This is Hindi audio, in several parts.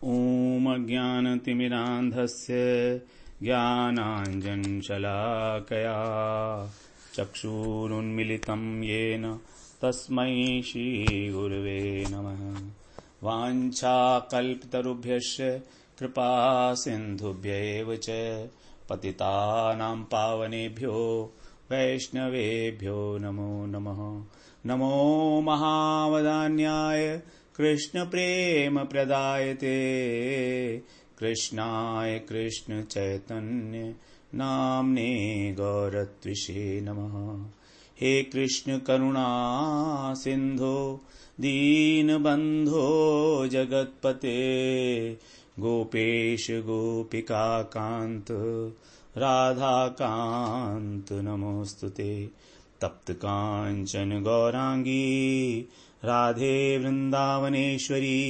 ॐ अज्ञानतिमिरान्धस्य ज्ञानाञ्जनशलाकया चक्षुरुन्मिलितं येन तस्मै श्रीगुरवे नमः। वाञ्छाकल्पतरुभ्यश्च कृपा सिन्धुभ्यैव च पतितानां पावनेभ्यो वैष्णवेभ्यो नमो नमः। नमो महावदान्याय कृष्ण प्रेम प्रदायते कृष्णाय कृष्ण चैतन्य नाम्ने गौरत्विषे नमः। हे कृष्ण करुणा सिंधो दीनबंधो जगत्पते गोपेश गोपिका कांत राधा कांत नमोस्तुते। तप्त कांचन गौरांगी राधे वृंदावनेश्वरी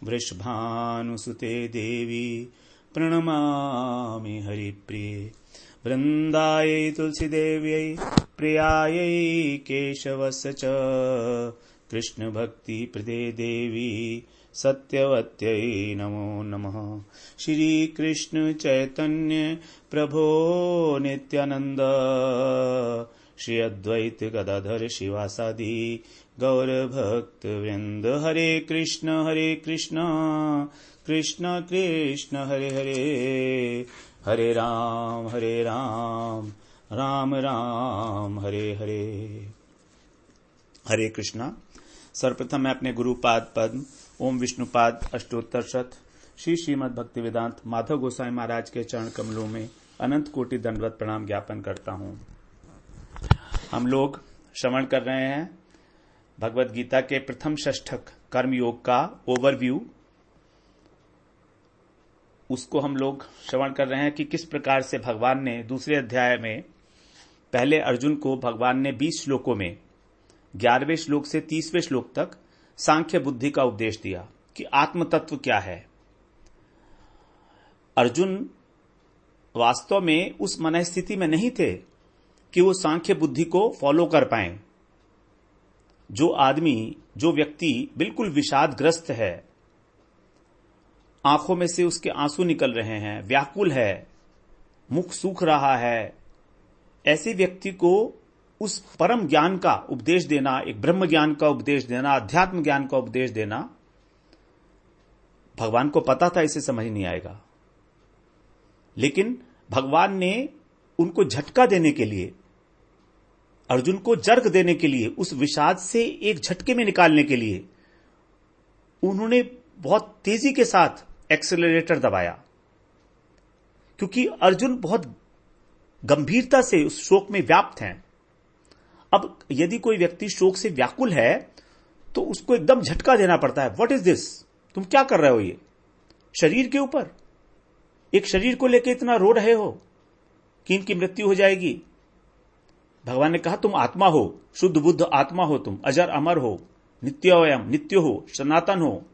वृषभानुसुते देवी प्रणमामि हरिप्रिये। वृंदायै तुलसीदेव्यै प्रियायै केशवस्य च कृष्ण भक्ति प्रदे देवी सत्यवत्यै नमो नमः। श्री कृष्ण चैतन्य प्रभो नित्यानंद श्री अद्वैत गदाधर शिवासादि गौर भक्त वृंद। हरे कृष्ण कृष्ण कृष्ण हरे हरे, हरे राम राम राम हरे हरे। हरे कृष्णा। सर्वप्रथम मैं अपने गुरुपाद पद्म ओम विष्णुपाद अष्टोत्तर शत श्री श्रीमद् भक्ति वेदांत माधव गोसाई महाराज के चरण कमलों में अनंत कोटि दंडवत प्रणाम ज्ञापन करता हूं। हम लोग श्रवण कर रहे हैं भगवत गीता के प्रथम षष्ठक कर्म योग का ओवरव्यू। उसको हम लोग श्रवण कर रहे हैं कि किस प्रकार से भगवान ने दूसरे अध्याय में पहले अर्जुन को भगवान ने 20 श्लोकों में 11वें श्लोक से 30वें श्लोक तक सांख्य बुद्धि का उपदेश दिया कि आत्म तत्व क्या है। अर्जुन वास्तव में उस मन स्थिति में नहीं थे कि वो सांख्य बुद्धि को फॉलो कर पाए। जो व्यक्ति बिल्कुल विषादग्रस्त है, आंखों में से उसके आंसू निकल रहे हैं, व्याकुल है, मुख सूख रहा है, ऐसे व्यक्ति को उस परम ज्ञान का उपदेश देना, एक ब्रह्म ज्ञान का उपदेश देना, अध्यात्म ज्ञान का उपदेश देना, भगवान को पता था इसे समझ नहीं आएगा। लेकिन भगवान ने उनको झटका देने के लिए, अर्जुन को जर्क देने के लिए, उस विषाद से एक झटके में निकालने के लिए उन्होंने बहुत तेजी के साथ एक्सेलरेटर दबाया, क्योंकि अर्जुन बहुत गंभीरता से उस शोक में व्याप्त हैं। अब यदि कोई व्यक्ति शोक से व्याकुल है तो उसको एकदम झटका देना पड़ता है। व्हाट इज दिस, तुम क्या कर रहे हो? ये शरीर के ऊपर, एक शरीर को लेकर इतना रो रहे हो कि इनकी मृत्यु हो जाएगी। भगवान ने कहा तुम आत्मा हो, शुद्ध बुद्ध आत्मा हो, तुम अजर अमर हो, नित्योयम नित्य हो, सनातन हो।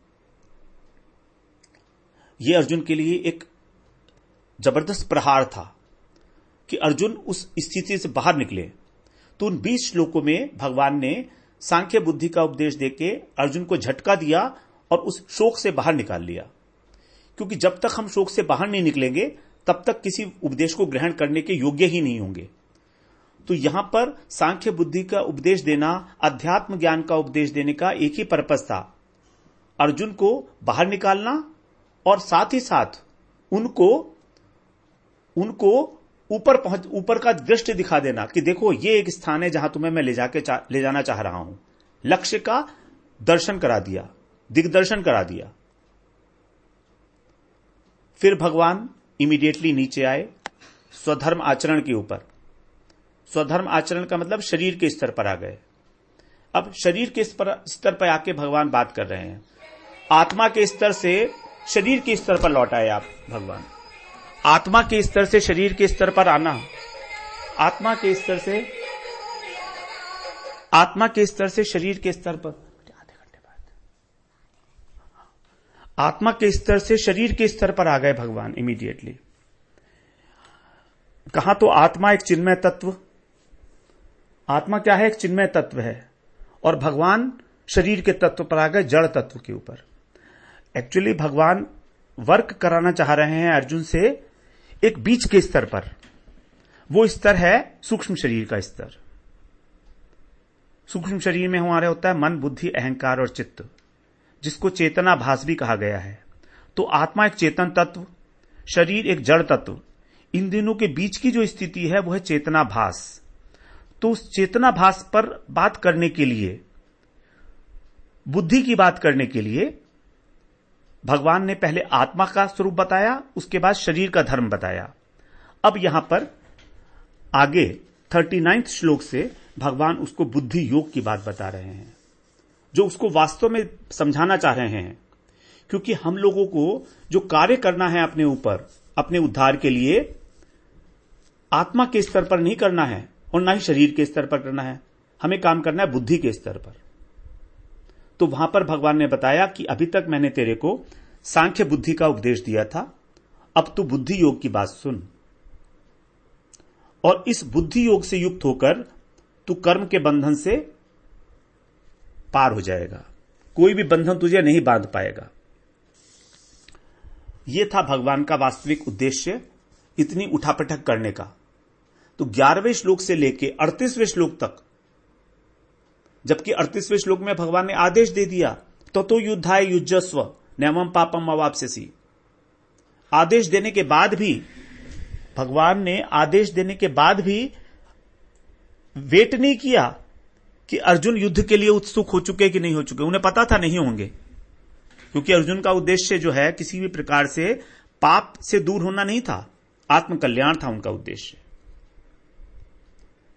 यह अर्जुन के लिए एक जबरदस्त प्रहार था कि अर्जुन उस स्थिति से बाहर निकले। तो उन 20 श्लोकों में भगवान ने सांख्य बुद्धि का उपदेश देके अर्जुन को झटका दिया और उस शोक से बाहर निकाल लिया। क्योंकि जब तक हम शोक से बाहर नहीं निकलेंगे तब तक किसी उपदेश को ग्रहण करने के योग्य ही नहीं होंगे। तो यहां पर सांख्य बुद्धि का उपदेश देना, अध्यात्म ज्ञान का उपदेश देने का एक ही पर्पस था, अर्जुन को बाहर निकालना और साथ ही साथ उनको ऊपर का दृष्टि दिखा देना कि देखो ये एक स्थान है जहां तुम्हें मैं ले जाना चाह रहा हूं। लक्ष्य का दर्शन करा दिया, दिग्दर्शन करा दिया। फिर भगवान इमीडिएटली नीचे आए स्वधर्म आचरण के ऊपर। स्वधर्म आचरण का मतलब शरीर के स्तर पर आ गए। अब शरीर के स्तर पर आके भगवान बात कर रहे हैं। आत्मा के स्तर से शरीर के स्तर पर लौट आए आप भगवान। आत्मा के स्तर से शरीर के स्तर पर आना, आत्मा के स्तर से शरीर के स्तर पर, आत्मा के स्तर से शरीर के स्तर पर आ गए भगवान इमीडिएटली। कहा तो आत्मा एक चिन्मय तत्व, आत्मा क्या है? एक चिन्मय तत्व है। और भगवान शरीर के तत्व पर आ गए, जड़ तत्व के ऊपर। एक्चुअली भगवान वर्क कराना चाह रहे हैं अर्जुन से एक बीच के स्तर पर। वो स्तर है सूक्ष्म शरीर का स्तर। सूक्ष्म शरीर में हमारे होता है मन, बुद्धि, अहंकार और चित्त, जिसको चेतना भास भी कहा गया है। तो आत्मा एक चेतन तत्व, शरीर एक जड़ तत्व, इन दोनों के बीच की जो स्थिति है वो है चेतना भास। तो उस चेतना भास पर बात करने के लिए, बुद्धि की बात करने के लिए भगवान ने पहले आत्मा का स्वरूप बताया, उसके बाद शरीर का धर्म बताया। अब यहां पर आगे 39 श्लोक से भगवान उसको बुद्धि योग की बात बता रहे हैं, जो उसको वास्तव में समझाना चाह रहे हैं। क्योंकि हम लोगों को जो कार्य करना है अपने ऊपर, अपने उद्धार के लिए, आत्मा के स्तर पर नहीं करना है और ना ही शरीर के स्तर पर करना है। हमें काम करना है बुद्धि के स्तर पर। तो वहां पर भगवान ने बताया कि अभी तक मैंने तेरे को सांख्य बुद्धि का उपदेश दिया था, अब तू बुद्धि योग की बात सुन। और इस बुद्धि योग से युक्त होकर तू कर्म के बंधन से पार हो जाएगा, कोई भी बंधन तुझे नहीं बांध पाएगा। यह था भगवान का वास्तविक उद्देश्य, इतनी उठापटक करने का। तो 11वें श्लोक से लेकर 38वें श्लोक तक, जबकि 38वें श्लोक में भगवान ने आदेश दे दिया, ततो युद्धाय युज्यस्व नैवं पापम अवाप्स्यसि। आदेश देने के बाद भी, भगवान ने आदेश देने के बाद भी वेट नहीं किया कि अर्जुन युद्ध के लिए उत्सुक हो चुके कि नहीं हो चुके। उन्हें पता था नहीं होंगे, क्योंकि अर्जुन का उद्देश्य जो है किसी भी प्रकार से पाप से दूर होना नहीं था, आत्मकल्याण था उनका उद्देश्य।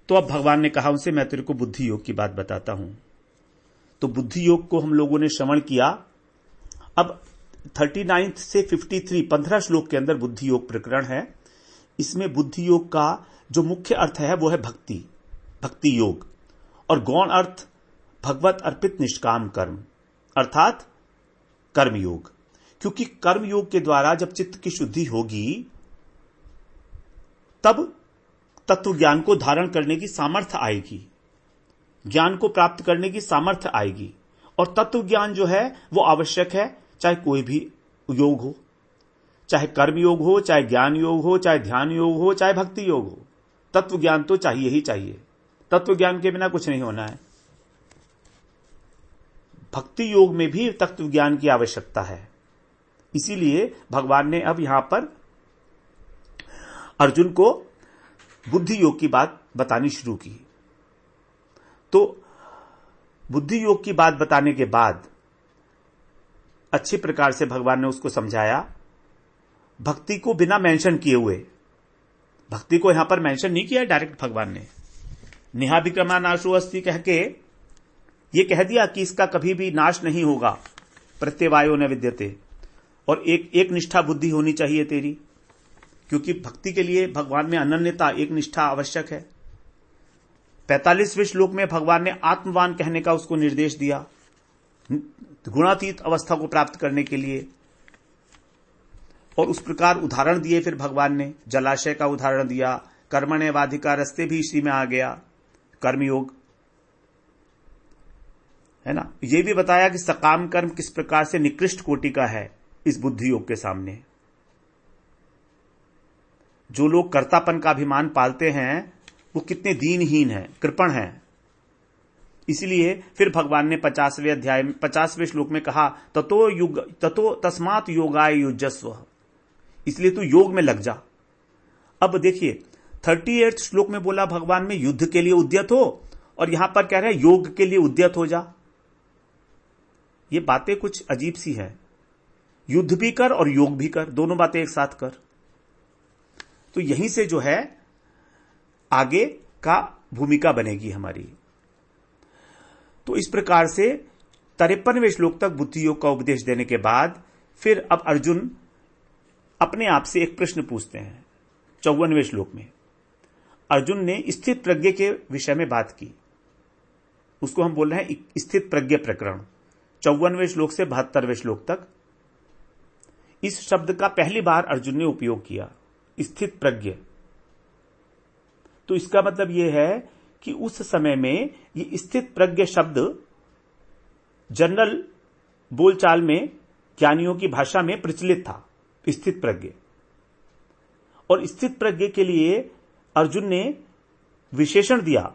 तो अब भगवान ने कहा उनसे, मैं तेरे को बुद्धि योग की बात बताता हूं। तो बुद्धि योग को हम लोगों ने श्रवण किया। अब 39 से 53 15 श्लोक के अंदर बुद्धि योग प्रकरण है। इसमें बुद्धि योग का जो मुख्य अर्थ है वो है भक्ति, भक्ति योग, और गौण अर्थ भगवत अर्पित निष्काम कर्म, अर्थात कर्म योग। क्योंकि कर्म योग के द्वारा जब चित्त की शुद्धि होगी, तब तत्व ज्ञान को धारण करने की सामर्थ्य आएगी, ज्ञान को प्राप्त करने की सामर्थ्य आएगी। और तत्व ज्ञान जो है वो आवश्यक है, चाहे कोई भी योग हो, चाहे कर्म योग हो, चाहे ज्ञान योग हो, चाहे ध्यान योग हो, चाहे भक्ति योग हो। तत्व ज्ञान तो चाहिए ही चाहिए। तत्व ज्ञान के बिना कुछ नहीं होना है। भक्ति योग में भी तत्व ज्ञान की आवश्यकता है। इसीलिए भगवान ने अब यहां पर अर्जुन को बुद्धि योग की बात बतानी शुरू की। तो बुद्धि योग की बात बताने के बाद अच्छी प्रकार से भगवान ने उसको समझाया, भक्ति को बिना मेंशन किए हुए। भक्ति को यहां पर मेंशन नहीं किया डायरेक्ट भगवान ने। नेहा विक्रमा नाशो अस्ति कह के ये कह दिया कि इसका कभी भी नाश नहीं होगा, प्रत्यवायो न विद्यते, और एक निष्ठा बुद्धि होनी चाहिए तेरी, क्योंकि भक्ति के लिए भगवान में अनन्यता, एक निष्ठा आवश्यक है। 45वें श्लोक में भगवान ने आत्मवान कहने का उसको निर्देश दिया, गुणातीत अवस्था को प्राप्त करने के लिए। और उस प्रकार उदाहरण दिए फिर भगवान ने, जलाशय का उदाहरण दिया, कर्मण्येवाधिकारस्ते भी इसी में आ गया, कर्मयोग है ना। यह भी बताया कि सकाम कर्म किस प्रकार से निकृष्ट कोटि का है इस बुद्धि योग के सामने। जो लोग कर्तापन का अभिमान पालते हैं वो कितने दीनहीन हैं, कृपण हैं। इसलिए फिर भगवान ने 50वें अध्याय में 50वें श्लोक में कहा, ततो तस्मात् योगाय युज्यस्व, इसलिए तू योग में लग जा। अब देखिए 38 श्लोक में बोला भगवान में युद्ध के लिए उद्यत हो, और यहां पर कह रहे हैं योग के लिए उद्यत हो जा। ये बातें कुछ अजीब सी है। युद्ध भी कर और योग भी कर, दोनों बातें एक साथ कर। तो यहीं से जो है आगे का भूमिका बनेगी हमारी। तो इस प्रकार से 53वें श्लोक तक बुद्धि योग का उपदेश देने के बाद फिर अब अर्जुन अपने आप से एक प्रश्न पूछते हैं। 54वें श्लोक में अर्जुन ने स्थित प्रज्ञ के विषय में बात की, उसको हम बोल रहे हैं स्थित प्रज्ञ प्रकरण। 54वें श्लोक से 72वें श्लोक तक इस शब्द का पहली बार अर्जुन ने उपयोग किया, स्थित प्रज्ञ। तो इसका मतलब यह है कि उस समय में ये स्थित प्रज्ञ शब्द जनरल बोलचाल में ज्ञानियों की भाषा में प्रचलित था, स्थित प्रज्ञ। और स्थित प्रज्ञ के लिए अर्जुन ने विशेषण दिया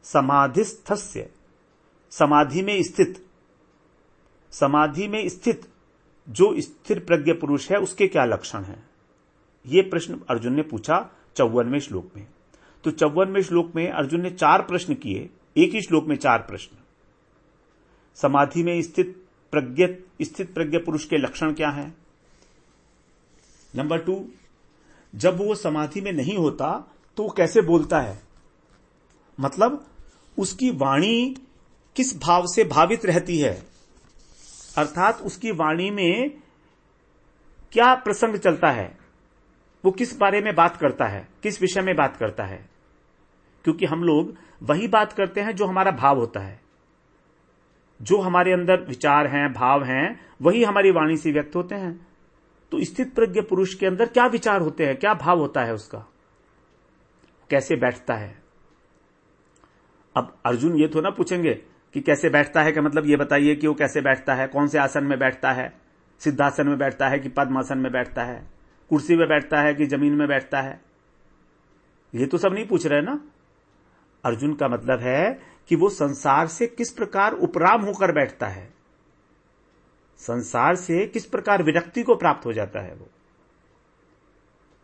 समाधिस्थस्य, समाधि में स्थित जो स्थिर प्रज्ञ पुरुष है उसके क्या लक्षण हैं, यह प्रश्न अर्जुन ने पूछा 54वें श्लोक में। तो 54वें श्लोक में अर्जुन ने 4 प्रश्न किए, एक ही श्लोक में 4 प्रश्न। समाधि में स्थित प्रज्ञ पुरुष के लक्षण क्या हैं? नंबर 2, जब वो समाधि में नहीं होता तो वो कैसे बोलता है, मतलब उसकी वाणी किस भाव से भावित रहती है, अर्थात उसकी वाणी में क्या प्रसंग चलता है, वो किस बारे में बात करता है, किस विषय में बात करता है। क्योंकि हम लोग वही बात करते हैं जो हमारा भाव होता है, जो हमारे अंदर विचार हैं, भाव हैं, वही हमारी वाणी से व्यक्त होते हैं। तो स्थित प्रज्ञ पुरुष के अंदर क्या विचार होते हैं, क्या भाव होता है उसका, कैसे बैठता है। अब अर्जुन ये तो ना पूछेंगे कि कैसे बैठता है, का मतलब ये बताइए कि वो कैसे बैठता है, कौन से आसन में बैठता है, सिद्धासन में बैठता है कि पद्मासन में बैठता है, कुर्सी में बैठता है कि जमीन में बैठता है, ये तो सब नहीं पूछ रहे ना। अर्जुन का मतलब है कि वो संसार से किस प्रकार उपराम होकर बैठता है, संसार से किस प्रकार विरक्ति को प्राप्त हो जाता है। वो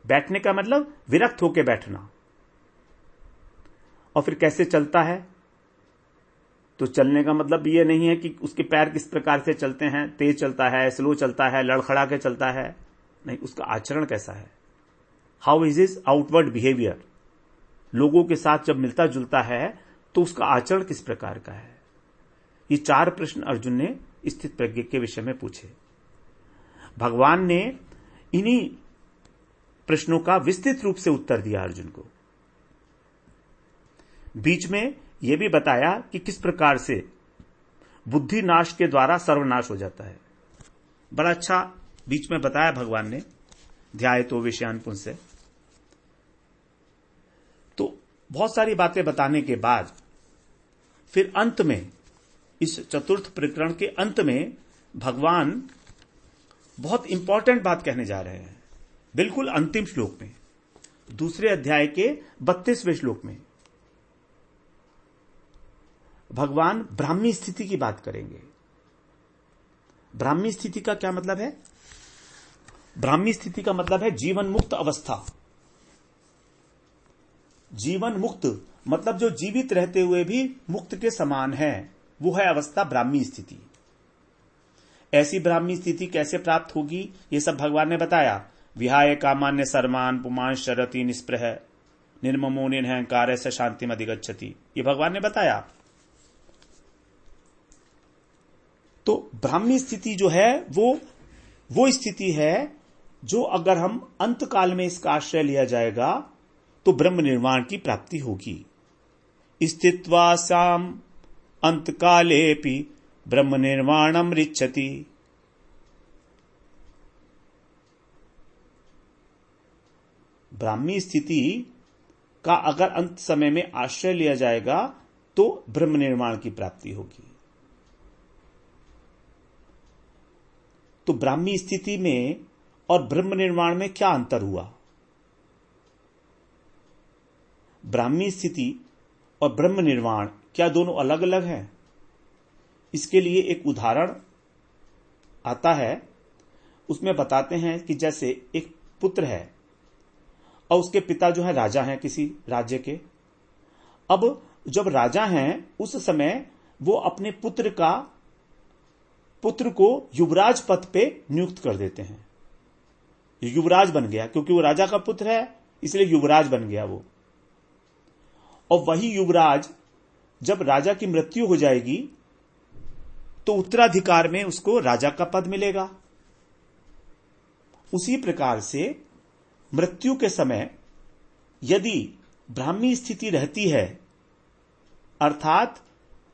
बैठने का मतलब विरक्त होकर बैठना। और फिर कैसे चलता है, तो चलने का मतलब ये नहीं है कि उसके पैर किस प्रकार से चलते हैं, तेज चलता है, स्लो चलता है, लड़खड़ा के चलता है, नहीं, उसका आचरण कैसा है, how is his outward behaviour, लोगों के साथ जब मिलता जुलता है तो उसका आचरण किस प्रकार का है। ये 4 प्रश्न अर्जुन ने स्थित प्रज्ञ के विषय में पूछे। भगवान ने इन्हीं प्रश्नों का विस्तृत रूप से उत्तर दिया अर्जुन को। बीच में यह भी बताया कि किस प्रकार से बुद्धि नाश के द्वारा सर्वनाश हो जाता है। बड़ा अच्छा बीच में बताया भगवान ने, ध्यायतो विषयान पुंसे। तो बहुत सारी बातें बताने के बाद फिर अंत में, इस चतुर्थ प्रकरण के अंत में भगवान बहुत इंपॉर्टेंट बात कहने जा रहे हैं। बिल्कुल अंतिम श्लोक में, दूसरे अध्याय के 32वें श्लोक में भगवान ब्राह्मी स्थिति की बात करेंगे। ब्राह्मी स्थिति का क्या मतलब है? ब्राह्मी स्थिति का मतलब है जीवन मुक्त अवस्था। जीवन मुक्त मतलब जो जीवित रहते हुए भी मुक्त के समान है, वो है अवस्था ब्राह्मी स्थिति। ऐसी ब्राह्मी स्थिति कैसे प्राप्त होगी, ये सब भगवान ने बताया। विहाय कामान्य सर्मान पुमांश शरति निस्पृह निर्ममो निरहंकार से शांति में अधिगच्छति, ये भगवान ने बताया। तो ब्राह्मी स्थिति जो है वो स्थिति है जो अगर हम अंत काल में इसका आश्रय लिया जाएगा तो ब्रह्म निर्वाण की प्राप्ति होगी। स्थित्वा साम अंत कालेपि ब्रह्म निर्वाणम रिच्छति। ब्राह्मी स्थिति का अगर अंत समय में आश्रय लिया जाएगा तो ब्रह्म निर्वाण की प्राप्ति होगी। तो ब्राह्मी स्थिति में और ब्रह्म निर्वाण में क्या अंतर हुआ? ब्राह्मी स्थिति और ब्रह्म निर्वाण क्या दोनों अलग अलग हैं? इसके लिए एक उदाहरण आता है, उसमें बताते हैं कि जैसे एक पुत्र है और उसके पिता जो है राजा हैं किसी राज्य के। अब जब राजा हैं उस समय वो अपने पुत्र को युवराज पद पे नियुक्त कर देते हैं। युवराज बन गया, क्योंकि वो राजा का पुत्र है इसलिए युवराज बन गया वो। और वही युवराज जब राजा की मृत्यु हो जाएगी तो उत्तराधिकार में उसको राजा का पद मिलेगा। उसी प्रकार से मृत्यु के समय यदि ब्राह्मी स्थिति रहती है, अर्थात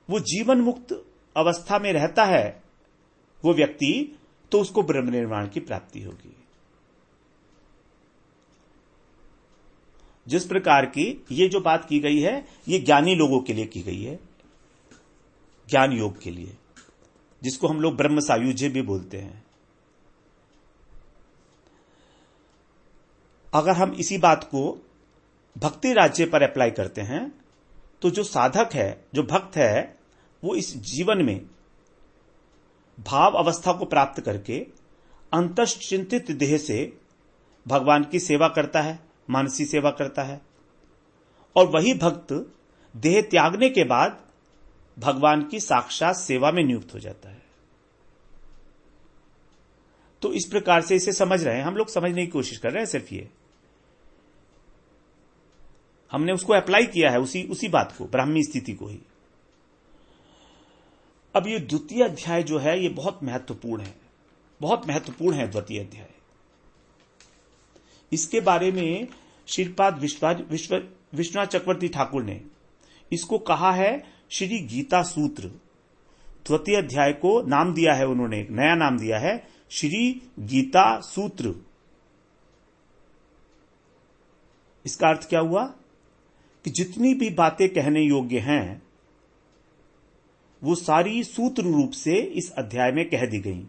वो जीवन मुक्त अवस्था में रहता है वो व्यक्ति, तो उसको ब्रह्म निर्वाण की प्राप्ति होगी। जिस प्रकार की ये जो बात की गई है ये ज्ञानी लोगों के लिए की गई है, ज्ञान योग के लिए, जिसको हम लोग ब्रह्म सायुज्य भी बोलते हैं। अगर हम इसी बात को भक्ति राज्य पर अप्लाई करते हैं तो जो साधक है, जो भक्त है, वो इस जीवन में भाव अवस्था को प्राप्त करके अंतश्चिंतित देह से भगवान की सेवा करता है, मानसी सेवा करता है। और वही भक्त देह त्यागने के बाद भगवान की साक्षात सेवा में नियुक्त हो जाता है। तो इस प्रकार से इसे समझ रहे हैं हम लोग, समझने की कोशिश कर रहे हैं। सिर्फ ये हमने उसको अप्लाई किया है, उसी बात को, ब्राह्मी स्थिति को ही। अब ये द्वितीय अध्याय जो है ये बहुत महत्वपूर्ण है, बहुत महत्वपूर्ण है द्वितीय अध्याय। इसके बारे में श्रीपाद विश्वनाथ चक्रवर्ती ठाकुर ने इसको कहा है श्री गीता सूत्र। द्वितीय अध्याय को नाम दिया है उन्होंने, एक नया नाम दिया है, श्री गीता सूत्र। इसका अर्थ क्या हुआ कि जितनी भी बातें कहने योग्य हैं वो सारी सूत्र रूप से इस अध्याय में कह दी गई।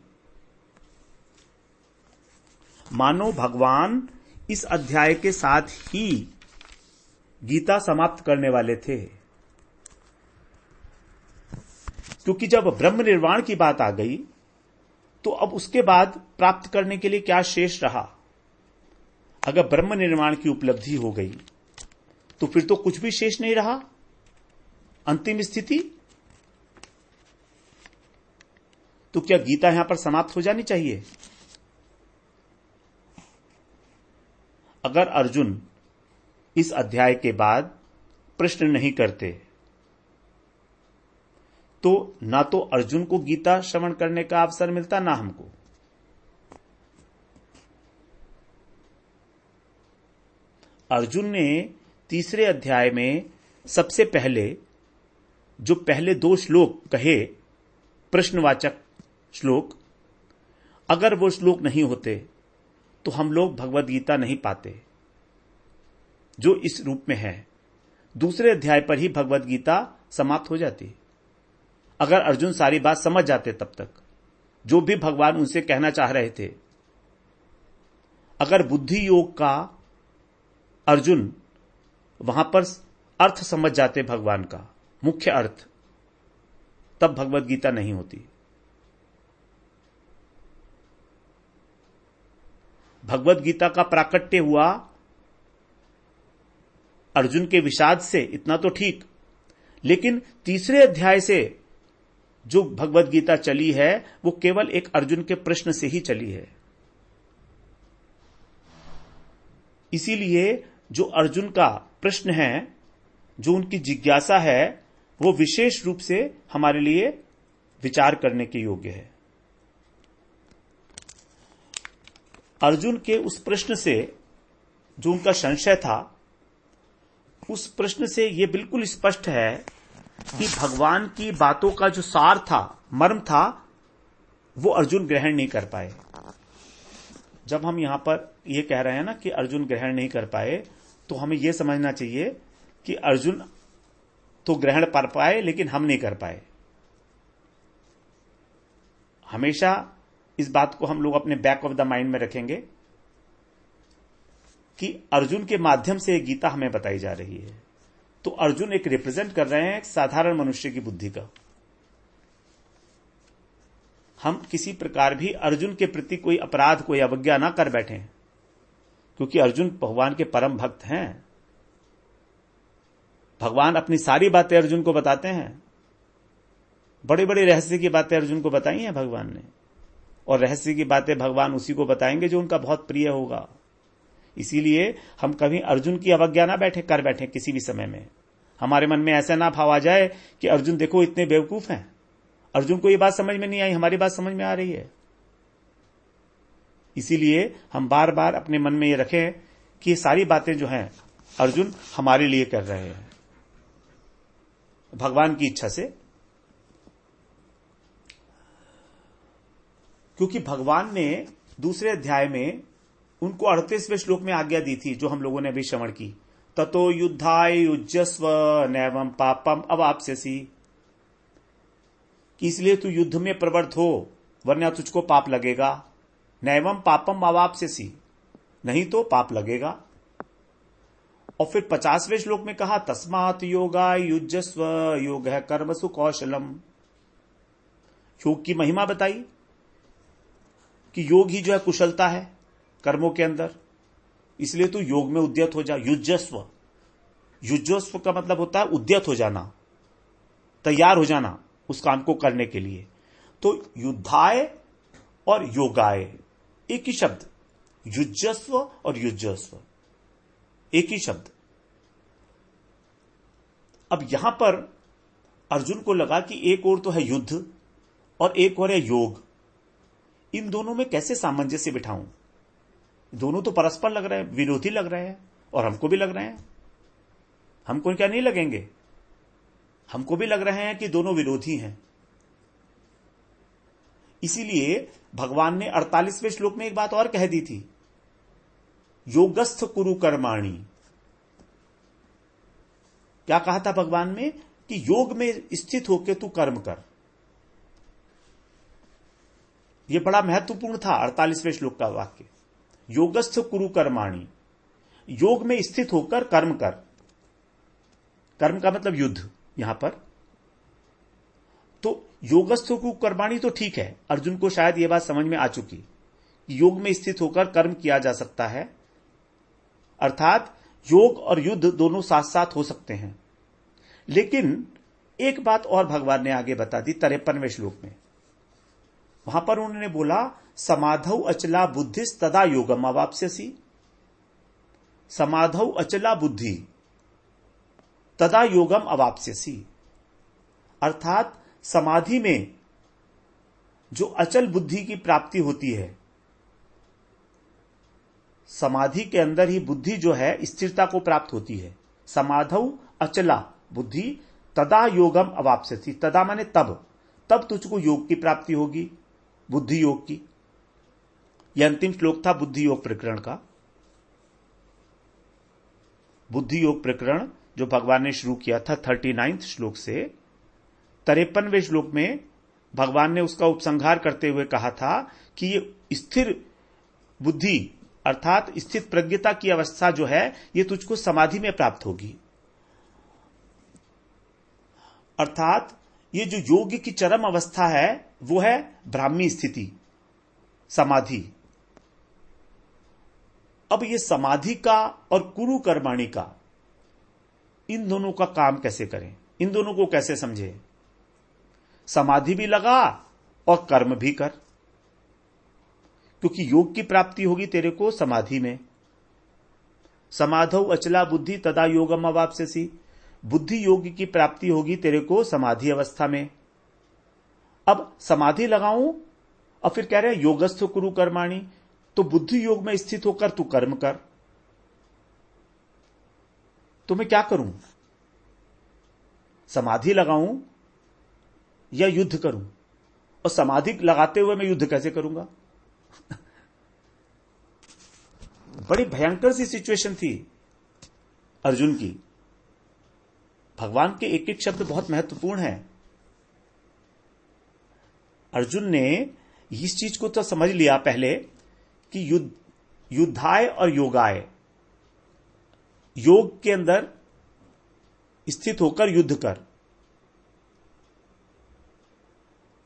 मानो भगवान इस अध्याय के साथ ही गीता समाप्त करने वाले थे, क्योंकि जब ब्रह्म निर्वाण की बात आ गई तो अब उसके बाद प्राप्त करने के लिए क्या शेष रहा। अगर ब्रह्म निर्वाण की उपलब्धि हो गई तो फिर तो कुछ भी शेष नहीं रहा। अंतिम स्थिति तो क्या गीता यहां पर समाप्त हो जानी चाहिए? अगर अर्जुन इस अध्याय के बाद प्रश्न नहीं करते तो ना तो अर्जुन को गीता श्रवण करने का अवसर मिलता, ना हमको। अर्जुन ने तीसरे अध्याय में सबसे पहले जो पहले 2 श्लोक कहे, प्रश्नवाचक श्लोक, अगर वो श्लोक नहीं होते तो हम लोग भगवद गीता नहीं पाते जो इस रूप में है। दूसरे अध्याय पर ही भगवद गीता समाप्त हो जाती अगर अर्जुन सारी बात समझ जाते, तब तक जो भी भगवान उनसे कहना चाह रहे थे। अगर बुद्धि योग का अर्जुन वहां पर अर्थ समझ जाते भगवान का मुख्य अर्थ, तब भगवद गीता नहीं होती। भगवद गीता का प्राकट्य हुआ अर्जुन के विषाद से, इतना तो ठीक, लेकिन तीसरे अध्याय से जो भगवद गीता चली है वो केवल एक अर्जुन के प्रश्न से ही चली है। इसीलिए जो अर्जुन का प्रश्न है, जो उनकी जिज्ञासा है, वो विशेष रूप से हमारे लिए विचार करने के योग्य है। अर्जुन के उस प्रश्न से जो उनका संशय था, उस प्रश्न से यह बिल्कुल स्पष्ट है कि भगवान की बातों का जो सार था, मर्म था, वो अर्जुन ग्रहण नहीं कर पाए। जब हम यहां पर यह कह रहे हैं ना कि अर्जुन ग्रहण नहीं कर पाए, तो हमें यह समझना चाहिए कि अर्जुन तो ग्रहण कर पाए लेकिन हम नहीं कर पाए। हमेशा इस बात को हम लोग अपने बैक ऑफ द माइंड में रखेंगे कि अर्जुन के माध्यम से गीता हमें बताई जा रही है। तो अर्जुन एक रिप्रेजेंट कर रहे हैं एक साधारण मनुष्य की बुद्धि का। हम किसी प्रकार भी अर्जुन के प्रति कोई अपराध, कोई अवज्ञा ना कर बैठे, क्योंकि अर्जुन भगवान के परम भक्त हैं। भगवान अपनी सारी बातें अर्जुन को बताते हैं। बड़े बड़े रहस्य की बातें अर्जुन को बताई हैं भगवान ने, और रहस्य की बातें भगवान उसी को बताएंगे जो उनका बहुत प्रिय होगा। इसीलिए हम कभी अर्जुन की अवज्ञा ना कर बैठे किसी भी समय में। हमारे मन में ऐसा ना भाव आ जाए कि अर्जुन देखो इतने बेवकूफ हैं, अर्जुन को ये बात समझ में नहीं आई, हमारी बात समझ में आ रही है। इसीलिए हम बार बार अपने मन में ये रखें कि ये सारी बातें जो हैं अर्जुन हमारे लिए कर रहे हैं, भगवान की इच्छा से। क्योंकि भगवान ने दूसरे अध्याय में उनको 38वें श्लोक में आज्ञा दी थी, जो हम लोगों ने अभी श्रवण की, ततो युद्धाय युज्यस्व नैवं पापम अवाप्स्यसि, कि इसलिए तू युद्ध में प्रवृत्त हो वरना तुझको पाप लगेगा। नैवं पापम अवाप्स्यसि, नहीं तो पाप लगेगा। और फिर 50वें श्लोक में कहा तस्मात् योगा युज्यस्व योग है कर्मसु कौशलम। योग की महिमा बताई कि योग ही जो है कुशलता है कर्मों के अंदर, इसलिए तू योग में उद्यत हो जा। युज्यस्व, युज्यस्व का मतलब होता है उद्यत हो जाना, तैयार हो जाना उस काम को करने के लिए। तो युद्धाय और योगाय एक ही शब्द, युज्यस्व और युज्यस्व एक ही शब्द। अब यहां पर अर्जुन को लगा कि एक और तो है युद्ध और एक और है योग, इन दोनों में कैसे सामंजस्य बिठाऊं? दोनों तो परस्पर लग रहे हैं, विरोधी लग रहे हैं, और हमको भी लग रहे हैं। हमको क्या नहीं लगेंगे? हमको भी लग रहे हैं कि दोनों विरोधी हैं। इसीलिए भगवान ने 48वें श्लोक में एक बात और कह दी थी, योगस्थ कुरु कर्माणि। क्या कहा था भगवान में? कि योग में स्थित होकर तू कर्म कर। यह बड़ा महत्वपूर्ण था 48वें श्लोक का वाक्य, योगस्थ कुरु कर्माणि। योग में स्थित होकर कर्म कर। कर्म का मतलब युद्ध यहां पर। तो योगस्थ कुरु कर्माणि तो ठीक है, अर्जुन को शायद यह बात समझ में आ चुकी कि योग में स्थित होकर कर्म किया जा सकता है, अर्थात योग और युद्ध दोनों साथ साथ हो सकते हैं। लेकिन एक बात और भगवान ने आगे बता दी 53वें श्लोक में। वहां पर उन्होंने बोला समाधौ अचला बुद्धिस तदा योगम अवाप्स्यसि। समाधौ अचला बुद्धि तदा योगम अवाप्स्यसि, अर्थात समाधि में जो अचल बुद्धि की प्राप्ति होती है, समाधि के अंदर ही बुद्धि जो है स्थिरता को प्राप्त होती है। समाधौ अचला बुद्धि तदा योगम अवाप्स्यसि। तदा माने तब तुझको योग की प्राप्ति होगी, बुद्धि योग की। यह अंतिम श्लोक था बुद्धि योग प्रकरण का। बुद्धि योग प्रकरण जो भगवान ने शुरू किया था 39वें श्लोक से 53वें श्लोक में भगवान ने उसका उपसंहार करते हुए कहा था कि ये स्थिर बुद्धि अर्थात स्थित प्रज्ञता की अवस्था जो है ये तुझको समाधि में प्राप्त होगी। अर्थात ये जो योग की चरम अवस्था है वो है ब्राह्मी स्थिति, समाधि। अब ये समाधि का और कुरु कर्माणि का, इन दोनों का काम कैसे करें, इन दोनों को कैसे समझे? समाधि भी लगा और कर्म भी कर, क्योंकि योग की प्राप्ति होगी तेरे को समाधि में। समाधौ अचला बुद्धि तदा योगम अवाप्स्यसि। बुद्धि योग की प्राप्ति होगी तेरे को समाधि अवस्था में। अब समाधि लगाऊं और फिर कह रहे हैं योगस्थ कुरु कर्माणि, तो बुद्धि योग में स्थित होकर तू कर्म कर। तो मैं क्या करूं? समाधि लगाऊं या युद्ध करूं? और समाधि लगाते हुए मैं युद्ध कैसे करूंगा? बड़ी भयंकर सी सिचुएशन थी अर्जुन की। भगवान के एक एक शब्द बहुत महत्वपूर्ण है। अर्जुन ने इस चीज को तो समझ लिया पहले कि युद्धाय और योगाय, योग के अंदर स्थित होकर युद्ध कर,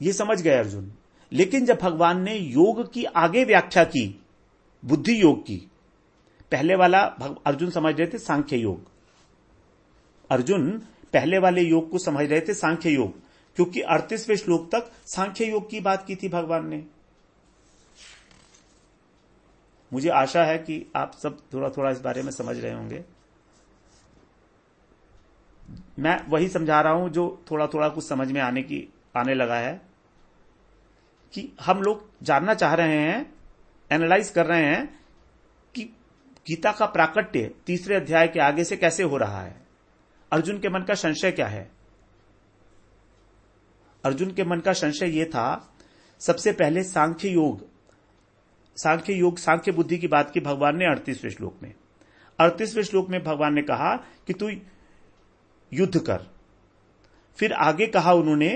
यह समझ गए अर्जुन। लेकिन जब भगवान ने योग की आगे व्याख्या की, बुद्धि योग की, पहले वाला अर्जुन समझ रहे थे सांख्य योग, अर्जुन पहले वाले योग को समझ रहे थे सांख्य योग, क्योंकि 38वें श्लोक तक सांख्य योग की बात की थी भगवान ने। मुझे आशा है कि आप सब थोड़ा थोड़ा इस बारे में समझ रहे होंगे। मैं वही समझा रहा हूं जो थोड़ा थोड़ा कुछ समझ में आने लगा है, कि हम लोग जानना चाह रहे हैं, एनालाइज कर रहे हैं कि गीता का प्राकट्य 3रे अध्याय के आगे से कैसे हो रहा है। अर्जुन के मन का संशय क्या है? अर्जुन के मन का संशय यह था, सबसे पहले सांख्य योग सांख्य बुद्धि की बात की भगवान ने 38वें श्लोक में। 38वें श्लोक में भगवान ने कहा कि तू युद्ध कर। फिर आगे कहा उन्होंने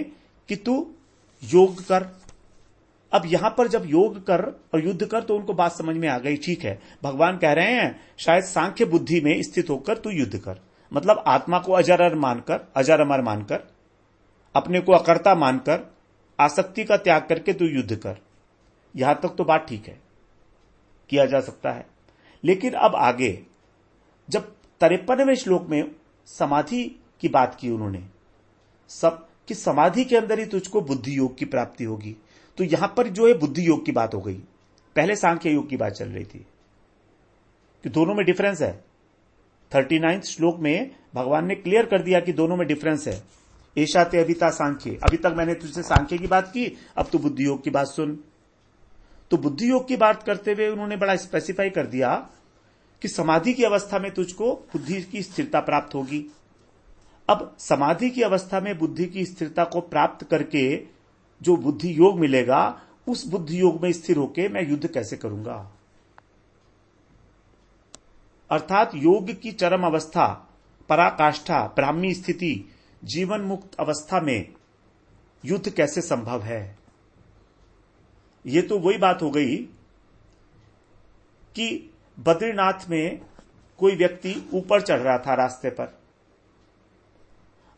कि तू योग कर। अब यहां पर जब योग कर और युद्ध कर तो उनको बात समझ में आ गई, ठीक है भगवान कह रहे हैं शायद सांख्य बुद्धि में स्थित होकर तू युद्ध कर, मतलब आत्मा को अजर अमर मानकर, अपने को अकर्ता मानकर, आसक्ति का त्याग करके तू युद्ध कर। यहां तक तो बात ठीक है, किया जा सकता है। लेकिन अब आगे जब 53वें श्लोक में समाधि की बात की उन्होंने, सब कि समाधि के अंदर ही तुझको बुद्धि योग की प्राप्ति होगी, तो यहां पर जो है बुद्धि योग की बात हो गई। पहले सांख्य योग की बात चल रही थी कि दोनों में डिफरेंस है। 39 श्लोक में भगवान ने क्लियर कर दिया कि दोनों में डिफरेंस है। ऐशा ते अभिता सांख्य, अभी तक मैंने तुझसे सांख्य की बात की, अब तू बुद्धि योग की बात सुन। तो बुद्धि योग की बात करते हुए उन्होंने बड़ा स्पेसिफाई कर दिया कि समाधि की अवस्था में तुझको बुद्धि की स्थिरता प्राप्त होगी। अब समाधि की अवस्था में बुद्धि की स्थिरता को प्राप्त करके जो बुद्धि योग मिलेगा, उस बुद्धि योग में स्थिर होकर मैं युद्ध कैसे करूंगा। अर्थात योग की चरम अवस्था, पराकाष्ठा, ब्राह्मी स्थिति, जीवन मुक्त अवस्था में युद्ध कैसे संभव है। यह तो वही बात हो गई कि बद्रीनाथ में कोई व्यक्ति ऊपर चढ़ रहा था रास्ते पर।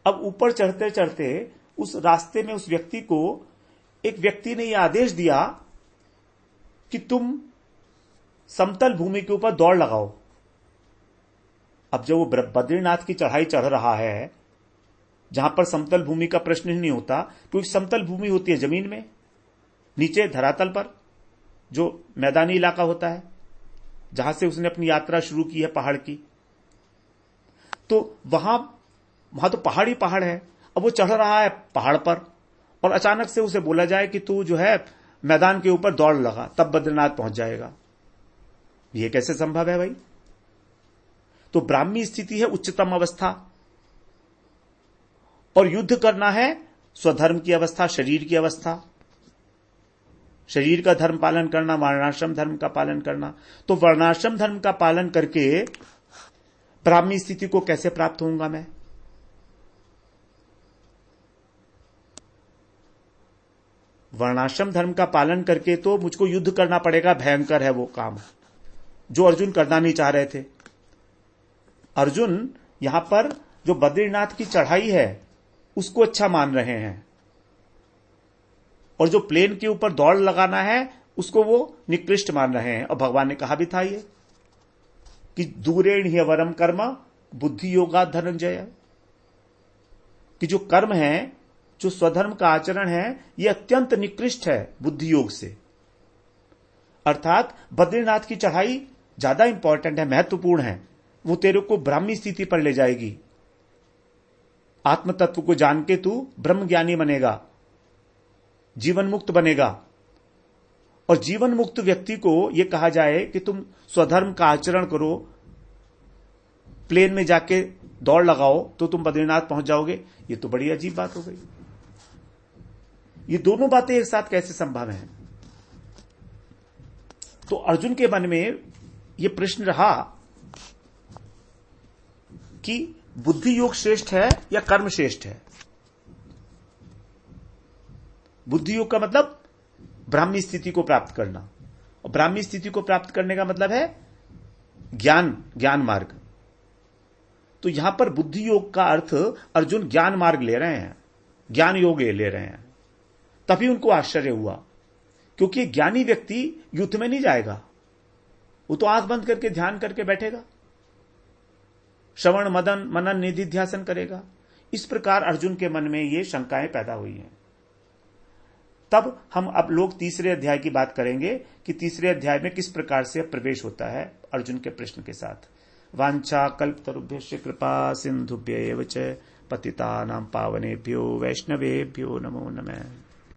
अब ऊपर चढ़ते चढ़ते उस रास्ते में उस व्यक्ति को एक व्यक्ति ने यह आदेश दिया कि तुम समतल भूमि के ऊपर दौड़ लगाओ। अब जब वो बद्रीनाथ की चढ़ाई चढ़ रहा है, जहां पर समतल भूमि का प्रश्न ही नहीं होता, क्योंकि समतल भूमि होती है जमीन में, नीचे धरातल पर जो मैदानी इलाका होता है, जहां से उसने अपनी यात्रा शुरू की है पहाड़ की, तो वहां तो पहाड़ ही पहाड़ है। अब वो चढ़ रहा है पहाड़ पर और अचानक से उसे बोला जाए कि तू जो है मैदान के ऊपर दौड़ लगा, तब बद्रीनाथ पहुंच जाएगा। ये कैसे संभव है भाई। तो ब्राह्मी स्थिति है उच्चतम अवस्था, और युद्ध करना है स्वधर्म की अवस्था, शरीर की अवस्था, शरीर का धर्म पालन करना, वर्णाश्रम धर्म का पालन करना। तो वर्णाश्रम धर्म का पालन करके ब्राह्मी स्थिति को कैसे प्राप्त होऊंगा मैं। वर्णाश्रम धर्म का पालन करके तो मुझको युद्ध करना पड़ेगा। भयंकर है वो काम जो अर्जुन करना नहीं चाह रहे थे। अर्जुन यहां पर जो बद्रीनाथ की चढ़ाई है उसको अच्छा मान रहे हैं, और जो प्लेन के ऊपर दौड़ लगाना है उसको वो निकृष्ट मान रहे हैं। और भगवान ने कहा भी था ये कि दूरेण ही वरम कर्म बुद्धि योगा धनंजय, कि जो कर्म है, जो स्वधर्म का आचरण है, ये अत्यंत निकृष्ट है बुद्धि योग से। अर्थात बद्रीनाथ की चढ़ाई ज्यादा इंपॉर्टेंट है, महत्वपूर्ण है। वो तेरे को ब्राह्मी स्थिति पर ले जाएगी। आत्म तत्व को जान के तू ब्रह्म ज्ञानी बनेगा, जीवन मुक्त बनेगा। और जीवन मुक्त व्यक्ति को यह कहा जाए कि तुम स्वधर्म का आचरण करो, प्लेन में जाके दौड़ लगाओ तो तुम बद्रीनाथ पहुंच जाओगे, ये तो बड़ी अजीब बात हो गई। ये दोनों बातें एक साथ कैसे संभव हैं। तो अर्जुन के मन में यह प्रश्न रहा कि बुद्धि योग श्रेष्ठ है या कर्म श्रेष्ठ है। बुद्धि योग का मतलब ब्राह्मी स्थिति को प्राप्त करना, और ब्राह्मी स्थिति को प्राप्त करने का मतलब है ज्ञान मार्ग। तो यहां पर बुद्धि योग का अर्थ अर्जुन ज्ञान मार्ग ले रहे हैं, ज्ञान योग ले रहे हैं। तभी उनको आश्चर्य हुआ, क्योंकि ज्ञानी व्यक्ति युद्ध में नहीं जाएगा, वो तो आंख बंद करके ध्यान करके बैठेगा, श्रवण मनन निधिध्यासन करेगा। इस प्रकार अर्जुन के मन में ये शंकाएं पैदा हुई हैं। तब हम अब लोग तीसरे अध्याय की बात करेंगे कि तीसरे अध्याय में किस प्रकार से प्रवेश होता है अर्जुन के प्रश्न के साथ। वांछा कल्पतरुभ्यश्च कृपा सिंधुभ्य एव च पतितानां पावनेभ्यो वैष्णवेभ्यो नमो नमः।